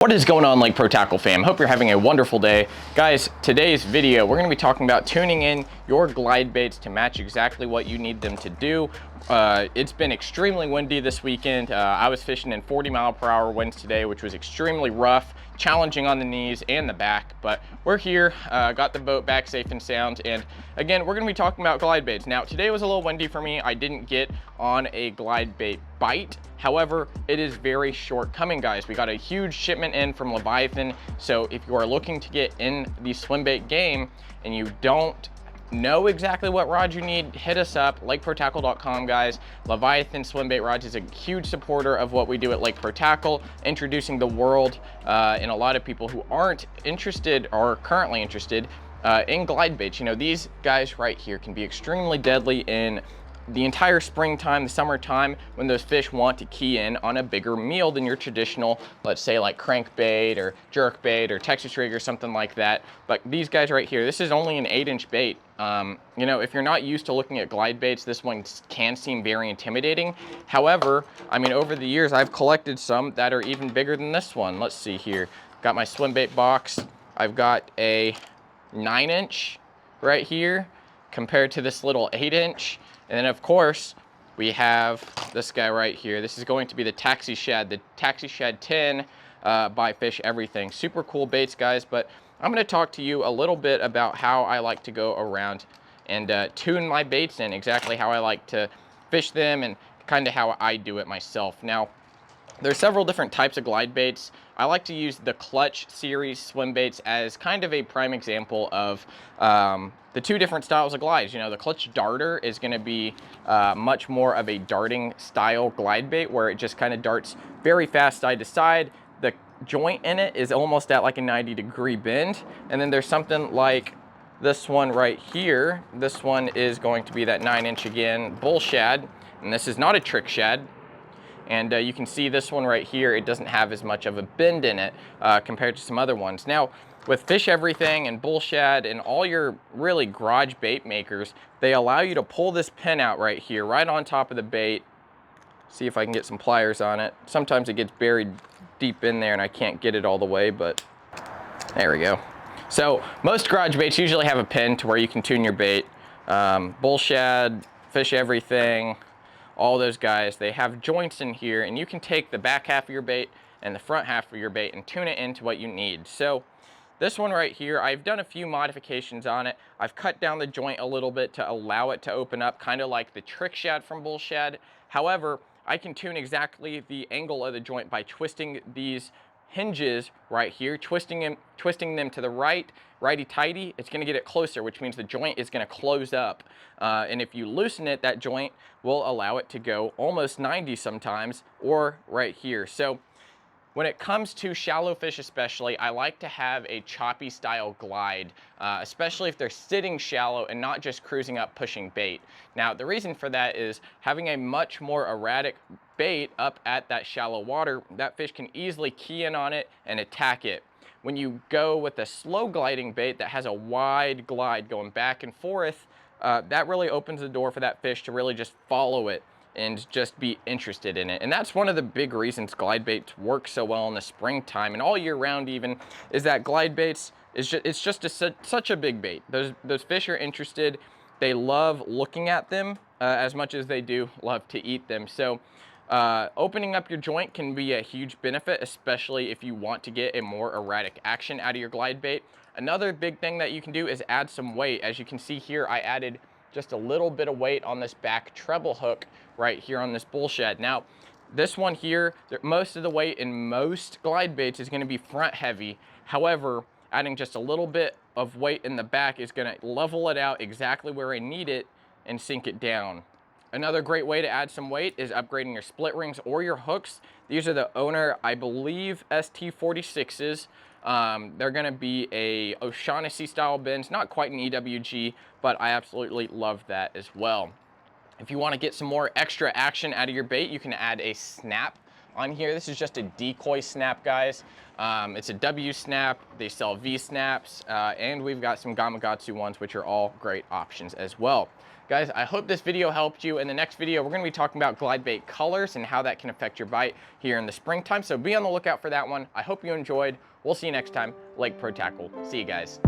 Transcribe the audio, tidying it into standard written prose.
What is going on, Lake Pro Tackle fam? Hope you're having a wonderful day. Guys, today's video, we're gonna be talking about tuning in your glide baits to match exactly what you need them to do. It's been extremely windy this weekend. I was fishing in 40-mile-per-hour winds today, which was extremely rough, challenging on the knees and the back, but we're here, got the boat back safe and sound, and again, we're gonna be talking about glide baits. Now, today was a little windy for me. I didn't get on a glide bait bite. However, it is very short coming, guys. We got a huge shipment in from Leviathan, so if you are looking to get in the swim bait game and you don't know exactly what rods you need, hit us up, lakeprotackle.com, guys. Leviathan swim bait rods is a huge supporter of what we do at Lake Pro Tackle, introducing the world and a lot of people who aren't interested or currently interested in glide baits. You know, these guys right here can be extremely deadly in the entire springtime, the summertime, when those fish want to key in on a bigger meal than your traditional, let's say like crankbait or jerkbait or Texas rig or something like that. But these guys right here, this is only an 8-inch bait. You know, if you're not used to looking at glide baits, this one can seem very intimidating. However, I mean, over the years, I've collected some that are even bigger than this one. Let's see here. Got my swim bait box. I've got a 9-inch right here compared to this little 8-inch. And then of course, we have this guy right here. This is going to be the Taxi Shad 10 by Fish Everything. Super cool baits, guys, but I'm gonna talk to you a little bit about how I like to go around and tune my baits in, exactly how I like to fish them and kind of how I do it myself. Now, there's several different types of glide baits. I like to use the Clutch series swim baits as kind of a prime example of the two different styles of glides. You know, the Clutch Darter is going to be much more of a darting style glide bait where it just kind of darts very fast side to side. The joint in it is almost at like a 90-degree bend. And then there's something like this one right here. This one is going to be that 9-inch again, bull shad. And this is not a trick shad. And you can see this one right here, it doesn't have as much of a bend in it compared to some other ones. Now, with Fish Everything and Bull Shad and all your really garage bait makers, they allow you to pull this pin out right here, right on top of the bait. See if I can get some pliers on it. Sometimes it gets buried deep in there and I can't get it all the way, but there we go. So most garage baits usually have a pin to where you can tune your bait. Bull Shad, Fish Everything, all those guys, they have joints in here, and you can take the back half of your bait and the front half of your bait and tune it into what you need. So this one right here, I've done a few modifications on it. I've cut down the joint a little bit to allow it to open up, kind of like the trick shad from Bull Shad. However, I can tune exactly the angle of the joint by twisting these hinges right here, twisting them to the right, righty-tighty. It's going to get it closer, which means the joint is going to close up. And if you loosen it, that joint will allow it to go almost 90 sometimes, or right here. So when it comes to shallow fish especially, I like to have a choppy style glide, especially if they're sitting shallow and not just cruising up pushing bait. Now, the reason for that is having a much more erratic bait up at that shallow water, that fish can easily key in on it and attack it. When you go with a slow gliding bait that has a wide glide going back and forth, that really opens the door for that fish to really just follow it and just be interested in it. And that's one of the big reasons glide baits work so well in the springtime and all year round even, is that glide baits it's just such a big bait. Those fish are interested. They love looking at them as much as they do love to eat them. So opening up your joint can be a huge benefit, especially if you want to get a more erratic action out of your glide bait. Another big thing that you can do is add some weight. As you can see here, I added just a little bit of weight on this back treble hook right here on this Bull Shad. Now, this one here, most of the weight in most glide baits is going to be front heavy. However, adding just a little bit of weight in the back is going to level it out exactly where I need it and sink it down. Another great way to add some weight is upgrading your split rings or your hooks. These are the Owner, I believe, ST46s. They're going to be a O'Shaughnessy style bends, not quite an EWG, but I absolutely love that as well. If you want to get some more extra action out of your bait, you can add a snap on here. This is just a decoy snap, guys. It's a W snap. They sell V snaps, and we've got some Gamakatsu ones, which are all great options as well. Guys, I hope this video helped you. In the next video, we're gonna be talking about glide bait colors and how that can affect your bite here in the springtime. So be on the lookout for that one. I hope you enjoyed. We'll see you next time. Lake Pro Tackle. See you guys.